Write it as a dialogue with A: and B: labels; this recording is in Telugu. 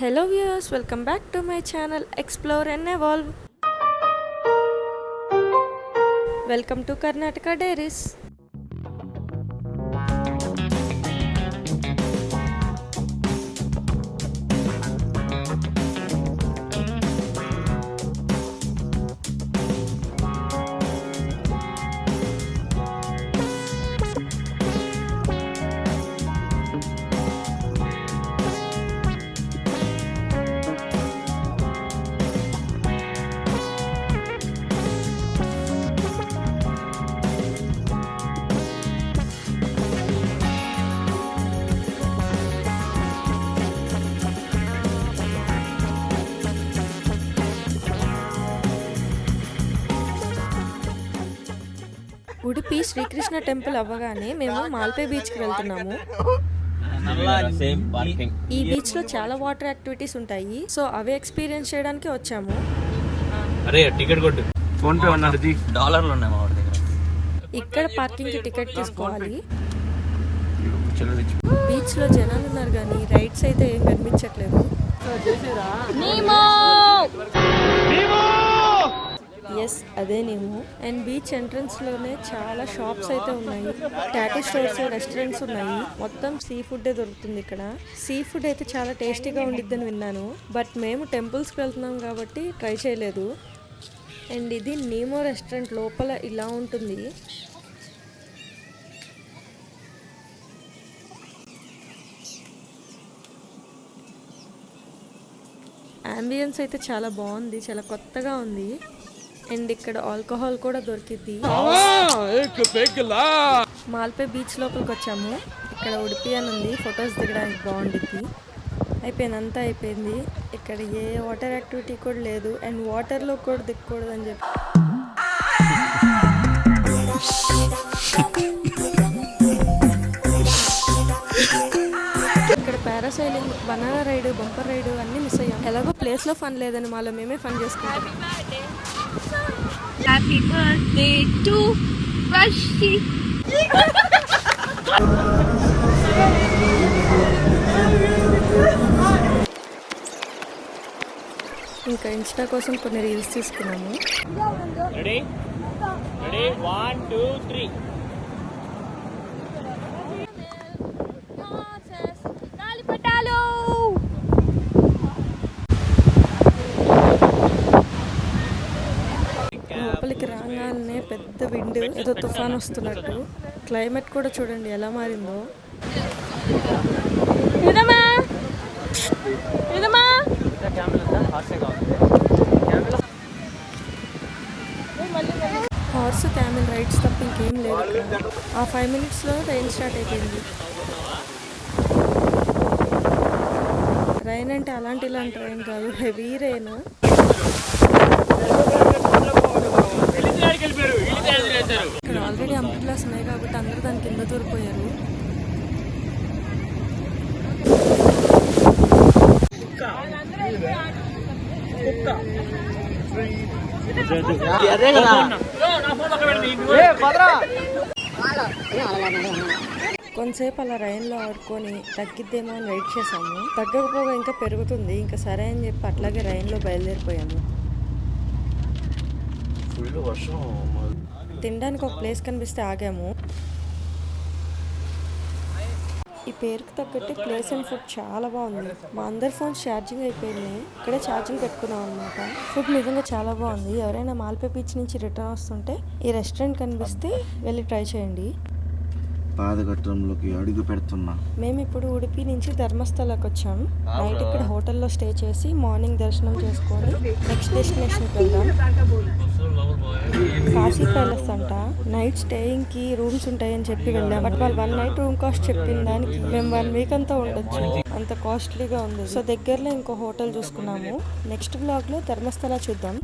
A: Hello viewers, welcome back to my channel Explore and Evolve. Welcome to Karnataka Dairies. Udupi Sri Krishna temple అవ్వగానే మేము మాల్పే బీచ్కి వెళ్తున్నాము. ఈ బీచ్ లో చాలా వాటర్ యాక్టివిటీస్ ఉంటాయి, సో అవి ఎక్స్పీరియన్స్ చేయడానికి వచ్చాము. ఇక్కడ పార్కింగ్ కి టికెట్ తీసుకోవాలి. బీచ్ లో జనాలు ఉన్నారు కానీ రైడ్స్ అయితే ఏం కనిపించట్లేదు. ఎస్, అదే నేను. అండ్ బీచ్ ఎంట్రన్స్ లోనే చాలా షాప్స్ అయితే ఉన్నాయి. టాటూ స్టోర్స్, రెస్టారెంట్స్ ఉన్నాయి. మొత్తం సీ ఫుడ్ దొరుకుతుంది ఇక్కడ. సీ ఫుడ్ అయితే చాలా టేస్టీగా ఉండిద్దని విన్నాను, బట్ మేము టెంపుల్స్కి వెళ్తున్నాం కాబట్టి ట్రై చేయలేదు. అండ్ ఇది నీమో రెస్టారెంట్ లోపల ఇలా ఉంటుంది. అంబియన్స్ అయితే చాలా బాగుంది, చాలా కొత్తగా ఉంది. అండ్ ఇక్కడ ఆల్కహాల్ కూడా దొరికింది. మాల్పే బీచ్ లోపలికి వచ్చాము. ఇక్కడ ఉడిపి అని ఉంది, ఫొటోస్ దిగడానికి బాగుండిద్ది. అయిపోయిందంతా అయిపోయింది. ఇక్కడ ఏ వాటర్ యాక్టివిటీ కూడా లేదు, అండ్ వాటర్లో కూడా దిక్కకూడదు అని చెప్పి ఇక్కడ parasailing, banana ride, bumper ride అన్నీ మిస్ అయ్యాం. ఎలాగో ప్లేస్లో ఫన్ లేదని మాలో మేమే ఫన్ చేసుకుంటాం.
B: Happy birthday to Rashi.
A: ఇంకా ఇన్స్టా కోసం కొన్ని రీల్స్ తీసుకున్నాము.
C: రెడీ 1 2 3
A: లోపలికి రాగానే పెద్ద విండ్, ఏదో తుఫాన్ వస్తున్నట్టు. క్లైమేట్ కూడా చూడండి ఎలా మారిందో. హార్స్, క్యామెల్ రైడ్స్ తప్ప ఇంకేం లేదు. ఆ 5 minutesలో రైన్ స్టార్ట్ అయిపోయింది. రైన్ అంటే ఇలాంటి రైన్ కాదు, హెవీ రైన్. ఇక్కడ ఆల్రెడీ అంబ్రెల్లాస్ ఉన్నాయి కాబట్టి అందరూ దాని కింద దూరిపోయారు. కొంతసేపు అలా రైన్లో ఆడుకొని తగ్గిద్దేమో అని వెయిట్ చేసాము. తగ్గకపోగా ఇంకా పెరుగుతుంది. ఇంకా సరే అని చెప్పి అట్లాగే రైన్లో బయలుదేరిపోయాము. తినడానికి ఒక ప్లేస్ కనిపిస్తే ఆగాము. ఈ పేరుకు తగ్గట్టు ప్లేస్ అండ్ ఫుడ్ చాలా బాగుంది. మా అందరి ఫోన్స్ ఛార్జింగ్ అయిపోయినాయి. ఇక్కడే ఛార్జింగ్ పెట్టుకున్నాం అనమాట. ఫుడ్ నిజంగా చాలా బాగుంది. ఎవరైనా మాల్పే బీచ్ నుంచి రిటర్న్ వస్తుంటే ఈ రెస్టారెంట్ కనిపిస్తే వెళ్ళి ట్రై చేయండి.
D: పాదగట్టంలోకి అడుగు పెడుతున్నా.
A: మేము ఇప్పుడు ఉడిపి నుంచి ధర్మస్థలకి వచ్చాం. నైట్ ఇక్కడ హోటల్లో స్టే చేసి మార్నింగ్ దర్శనం చేసుకొని నెక్స్ట్ డెస్టినేషన్కి వెళ్దాం. కాశీ ప్యాలెస్ అంట. నైట్ స్టేయింగ్ కి రూమ్స్ ఉంటాయని చెప్పి వెళ్ళాం, బట్ వాళ్ళు 1 night రూమ్ కాస్ట్ చెప్పిన దానికి మేము 1 week అంతా ఉండొచ్చు. అంత కాస్ట్లీగా ఉంది. సో దగ్గరలో ఇంకో హోటల్ చూసుకున్నాము. నెక్స్ట్ బ్లాగ్ లో ధర్మస్థల చూద్దాం.